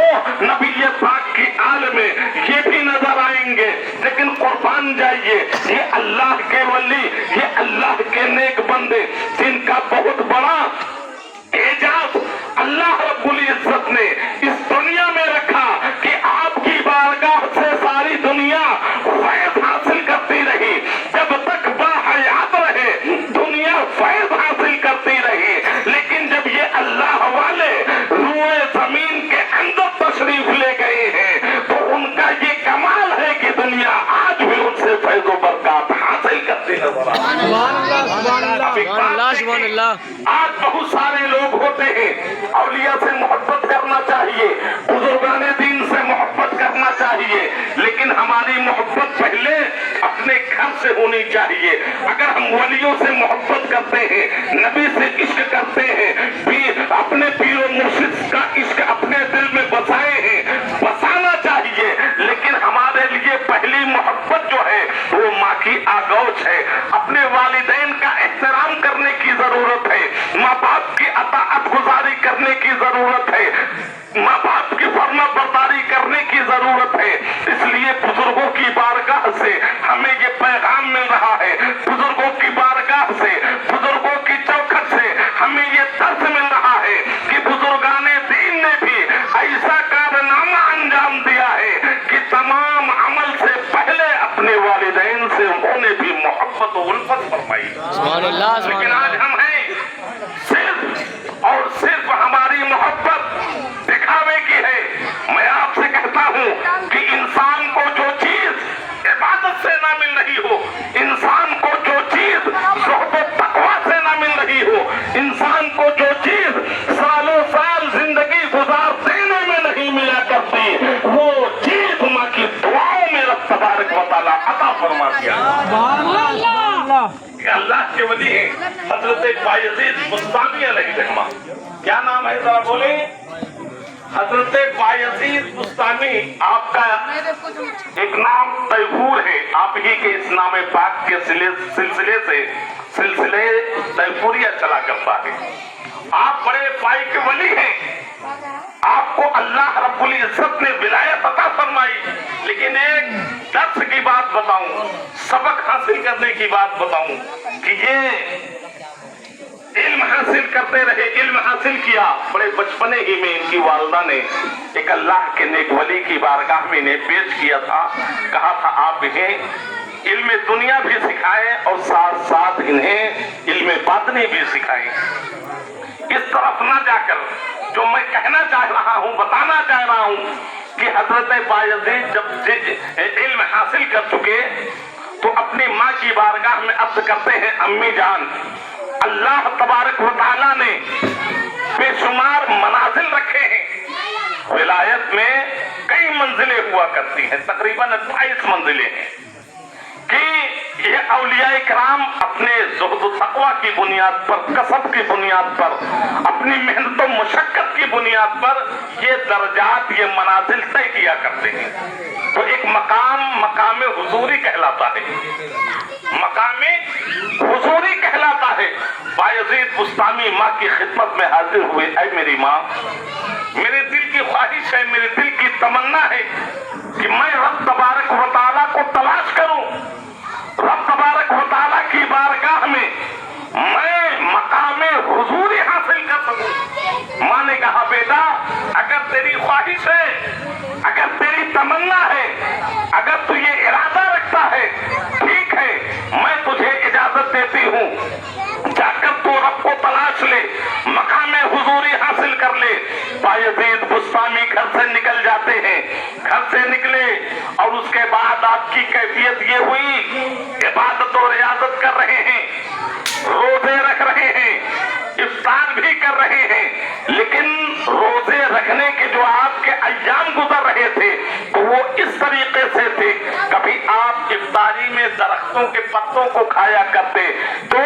وہ نبی پاک کی آل میں یہ بھی نظر آئیں گے. لیکن قربان جائیے یہ اللہ کے ولی, یہ اللہ کے نیک بندے جن کا بہت بڑا اعجاز اللہ رب العزت نے اس دنیا میں رکھا کہ آپ کی بارگاہ سے ساری دنیا فیض حاصل کرتی رہی. جب تک باحیات رہے دنیا فیض حاصل کرتی رہی. لیکن جب یہ اللہ والے روئے زمین کے اندر تشریف لے گئے ہیں تو ان کا یہ کمال ہے کہ دنیا آج بھی ان سے فیض و برکات حاصل کرتی نظر آتی ہے. آج بہت سارے لوگ ہوتے ہیں, اولیاء سے محبت کرنا چاہیے, بزرگان دین سے محبت کرنا چاہیے, لیکن ہماری محبت پہلے اپنے گھر سے ہونی چاہیے. اگر ہم ولیوں سے محبت کرتے ہیں, نبی سے عشق کرتے ہیں, اپنے پیر و مرشد کا عشق اپنے دل میں بسائے ہیں, بسانا چاہیے. لیکن ہمارے لیے پہلی محبت جو ہے وہ ماں کی آغوش ہے. اپنے والدین کا احترام کرنے کی ضرورت ہے, ماں باپ کی اطاعت گزاری کرنے کی ضرورت ہے, ماں باپ کی فرما برداری کرنے کی ضرورت ہے. اس لیے بزرگوں کی بارگاہ سے ہمیں یہ پیغام مل رہا ہے, بزرگوں کی بارگاہ سے, بزرگوں کی چوکھٹ سے ہمیں یہ درس مل رہا ہے کہ بزرگان دین نے بھی ایسا کارنامہ انجام دیا ہے کہ تمام عمل سے پہلے اپنے والدین سے انہوں نے بھی محبت و الفت فرمائی. لیکن آج ہم ہیں صرف اور صرف ہماری محبت دکھاوے کی ہے. میں آپ سے کہتا ہوں کہ انسان کو جو چیز عبادت سے نہ مل رہی ہو, انسان کو جو چیز زہد و تقویٰ سے نہ مل رہی ہو, انسان کو جو چیز سالوں سال زندگی گزار دینے میں نہیں ملا کرتی, وہ چیز ماں کی دعاؤں میں رب تبارک و تعالیٰ عطا فرما دیا. اللہ کے ولی ہیں حضرت بایزید بستامی علیہ الرحمہ. کیا نام ہے ذرا بولیں؟ حضرت بایزید بستامی. آپ کا ایک نام تیفور ہے, آپ ہی کے اس نام پاک کے سلسلے سے سلسلے تیفوریہ چلا کرتا ہے. آپ بڑے پائی کے ولی ہیں, آپ کو اللہ رب العزت نے ولایت عطا فرمائی. لیکن ایک درس کی بات بتاؤں, سبق حاصل کرنے کی بات بتاؤں کہ یہ علم حاصل کرتے رہے, علم حاصل کیا. بڑے بچپنے ہی میں ان کی والدہ نے ایک اللہ کے نیک ولی کی بارگاہ میں انہیں پیش کیا تھا, کہا تھا آپ انہیں علم دنیا بھی سکھائیں اور ساتھ ساتھ انہیں علم باطنی بھی سکھائیں. اس طرف نہ جا کر جو میں کہنا چاہ رہا ہوں, بتانا چاہ رہا ہوں کہ حضرت بایزید جب علم حاصل کر چکے تو اپنی ماں کی بارگاہ میں عرض کرتے ہیں, امی جان اللہ تبارک و تعالیٰ نے بے شمار منازل رکھے ہیں. ولایت میں کئی منزلیں ہوا کرتی ہیں, تقریباً 28 منزلیں ہیں کہ یہ اولیاء کرام اپنے زہد و تقویٰ کی بنیاد پر, کسب کی بنیاد پر, اپنی محنت و مشقت کی بنیاد پر یہ درجات, یہ منازل طے کیا کرتے ہیں. تو ایک مقام حضوری کہلاتا ہے, مقام حضوری کہلاتا ہے. بایزید بستامی ماں کی خدمت میں حاضر ہوئے, اے میری ماں, میرے دل کی خواہش ہے, میرے دل کی تمنا ہے کہ میں رب تبارک و تعالیٰ کو تلاش کروں, رب تبارک و تعالیٰ کی بارگاہ میں میں مقام حضوری حاصل کر سکوں. ماں نے کہا بیٹا اگر تیری خواہش ہے, اگر تیری تمنا ہے, اگر تو یہ ارادہ رکھتا ہے, ٹھیک ہے, میں تجھے اجازت دیتی ہوں, جا کر تو رب کو تلاش لے, مقام حضوری حاصل کر لے. بایزید بستامی گھر سے نکل جاتے ہیں, گھر سے نکلے اور اس کے بعد آپ کی کیفیت یہ ہوئی, عبادت و ریاضت کر رہے ہیں, روزے رکھ رہے ہیں, افطار بھی کر رہے ہیں. لیکن روزے رکھنے کے جو آپ کے ایام گزر رہے تھے تو وہ اس طریقے سے تھے, کبھی آپ افطاری میں درختوں کے پتوں کو کھایا کرتے تو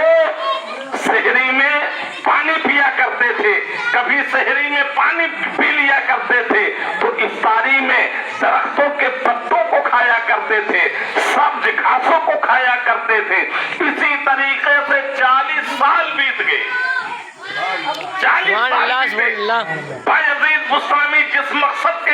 سحری میں پانی پیا کرتے تھے, کبھی سحری میں پانی پی لیا کرتے تھے تو افطاری میں درختوں کے پتوں کو کھایا کرتے تھے, سبز گھاسوں کو کھایا کرتے تھے. اسی طریقے سے 40 سال بیت گئے. 40 سال بایزید بستامی جس مقصد کے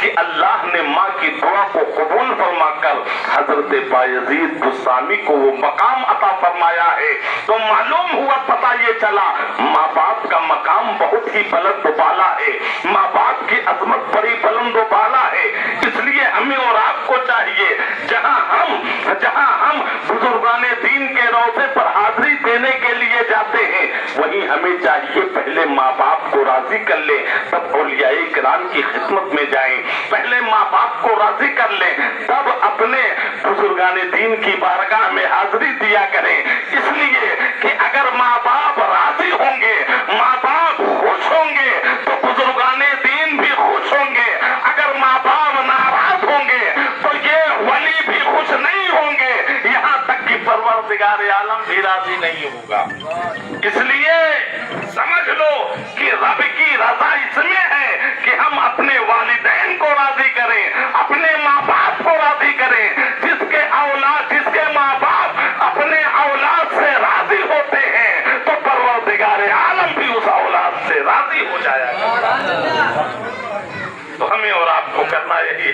کہ اللہ نے ماں کی دعا کو قبول فرما کر حضرت بایزید بستامی کو وہ مقام عطا فرمایا ہے، تو معلوم ہوا، پتہ یہ چلا ماں باپ کا مقام بہت ہی بلند و بالا ہے، ماں باپ کی عظمت بڑی بلند و بالا ہے۔ اس لیے ہمیں اور آپ کو چاہیے جہاں ہم بزرگان دین کے روضے پر حاضری دینے کے لیے جاتے ہیں، وہیں ہمیں چاہیے پہلے ماں باپ کو راضی کر لیں، تب اولیاء کرام کی خدمت میں جائیں۔ پہلے ماں باپ کو راضی کر لیں، تب اپنے بزرگان دین کی بارگاہ میں حاضری دیا کریں۔ اس لیے کہ اگر ماں باپ راضی ہوں گے، ماں باپ خوش ہوں گے، تو بزرگان دین بھی خوش ہوں گے۔ اگر ماں باپ ناراض ہوں گے تو یہ ولی بھی خوش نہیں ہوں گے، یہاں تک کہ پروردگار عالم بھی راضی نہیں ہوگا۔ اس لیے سمجھ لو کہ رب کی رضا اس میں ہے کہ ہم اپنے والدین کو راضی کریں، اپنے ماں باپ کو راضی کریں۔ جس کے ماں باپ اپنے اولاد سے راضی ہوتے ہیں تو پروردگار عالم بھی اس اولاد سے راضی ہو جائے گا۔ تو ہمیں اور آپ کو کرنا یہی ہے۔